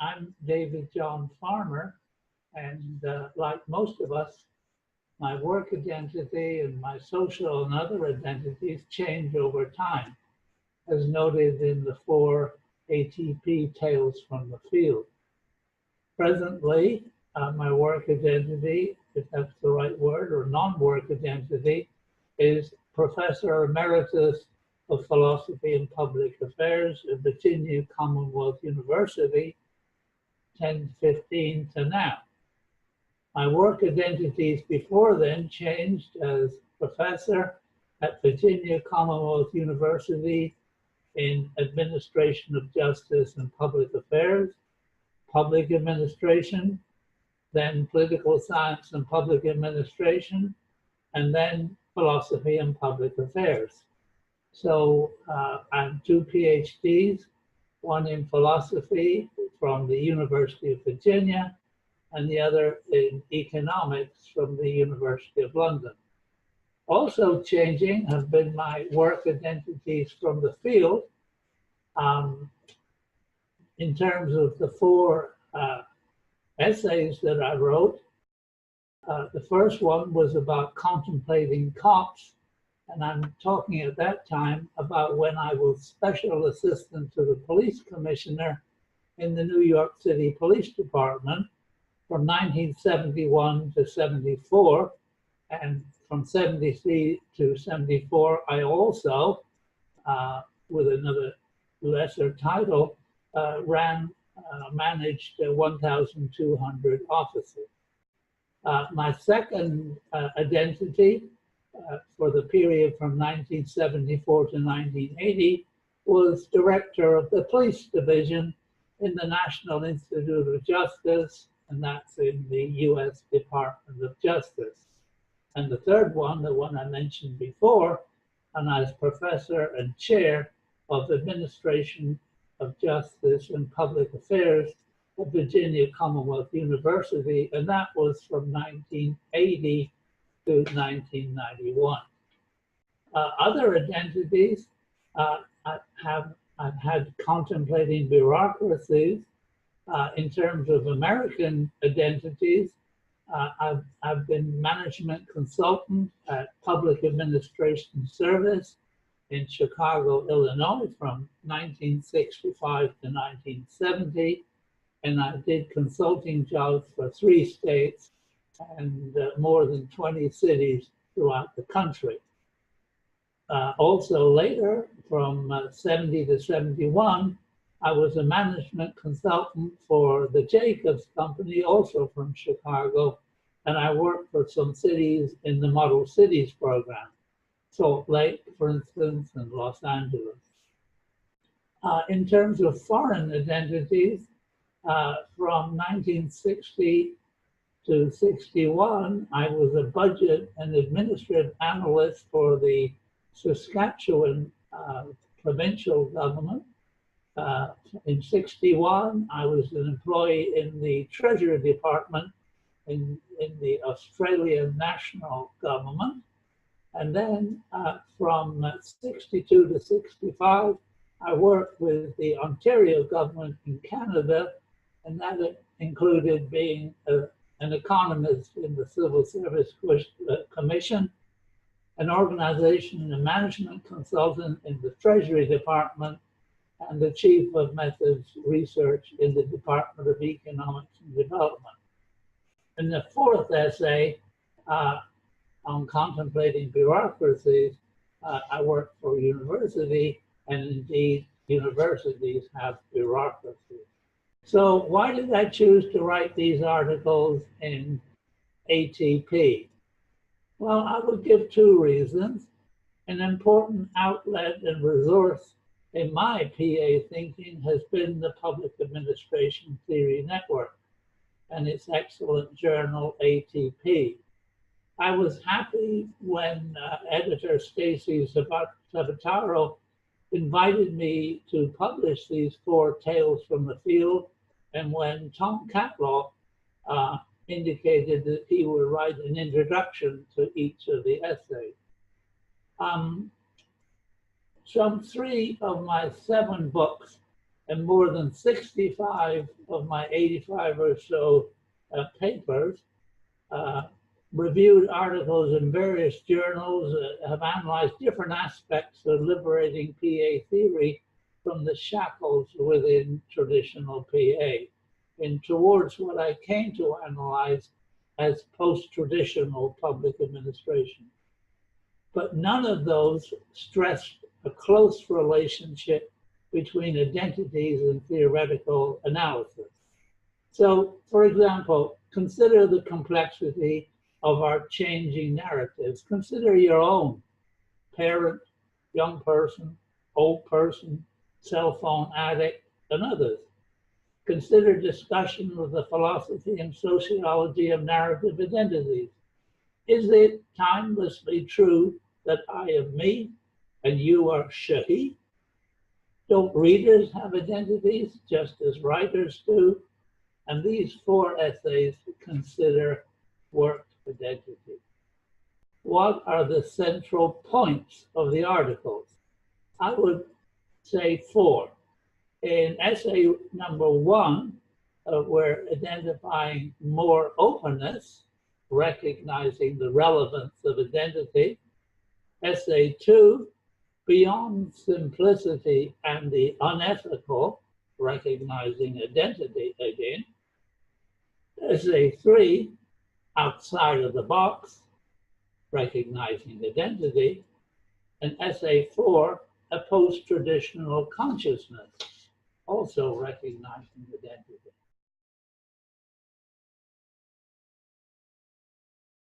I'm David John Farmer, and like most of us, my work identity and my social and other identities change over time, as noted in the 4 ATP Tales from the Field. Presently, my work identity, if that's the right word, or non-work identity, is Professor Emeritus of Philosophy and Public Affairs at Virginia Commonwealth University, 1015 to now. My work identities before then changed as professor at Virginia Commonwealth University in Administration of Justice and Public Affairs, Public Administration, then Political Science and Public Administration, and then Philosophy and Public Affairs. So I have 2 PhDs, one in philosophy from the University of Virginia, and the other in economics from the University of London. Also changing have been my work identities from the field. In terms of the 4 essays that I wrote, the first one was about contemplating cops, and I'm talking at that time about when I was special assistant to the police commissioner in the New York City Police Department from 1971 to 74, and from 73 to 74, I also, with another lesser title, managed 1,200 officers. My second identity for the period from 1974 to 1980 was director of the police division in the National Institute of Justice, and that's in the U.S. Department of Justice. And the third one, the one I mentioned before, and I was professor and chair of Administration of Justice and Public Affairs at Virginia Commonwealth University, and that was from 1980 to 1991. Other identities, I've had contemplating bureaucracies. In terms of American identities, I've been management consultant at Public Administration Service in Chicago, Illinois from 1965 to 1970. And I did consulting jobs for 3 states and more than 20 cities throughout the country. Also later, from 70 to 71, I was a management consultant for the Jacobs Company, also from Chicago, and I worked for some cities in the Model Cities program, Salt Lake, for instance, and Los Angeles. In terms of foreign identities, from 1960 to 61, I was a budget and administrative analyst for the Saskatchewan provincial government. In 61, I was an employee in the Treasury Department in the Australian national government. And then from 62 to 65, I worked with the Ontario government in Canada, and that included being an economist in the Civil Service Commission, an organization and management consultant in the Treasury Department, and the chief of methods research in the Department of Economics and Development. In the 4th essay on contemplating bureaucracies, I work for university, and indeed universities have bureaucracies. So why did I choose to write these articles in ATP? Well, I would give 2 reasons. An important outlet and resource in my PA thinking has been the Public Administration Theory Network and its excellent journal, ATP. I was happy when editor Stacy Sabataro invited me to publish these 4 tales from the field, and when Tom Catlock indicated that he would write an introduction to each of the essays. Some 3 of my 7 books and more than 65 of my 85 or so papers, reviewed articles in various journals, have analyzed different aspects of liberating PA theory from the shackles within traditional PA, and towards what I came to analyze as post-traditional public administration. But none of those stressed a close relationship between identities and theoretical analysis. So, for example, consider the complexity of our changing narratives. Consider your own: parent, young person, old person, cell phone addict, and others. Consider discussion of the philosophy and sociology of narrative identities. Is it timelessly true that I am me and you are Shahi? Don't readers have identities just as writers do? And these 4 essays consider work identity. What are the central points of the articles? I would say 4. In essay number 1, we're identifying more openness, recognizing the relevance of identity. Essay 2, beyond simplicity and the unethical, recognizing identity again. Essay 3, outside of the box, recognizing identity. And essay 4, a post-traditional consciousness, also recognizing identity.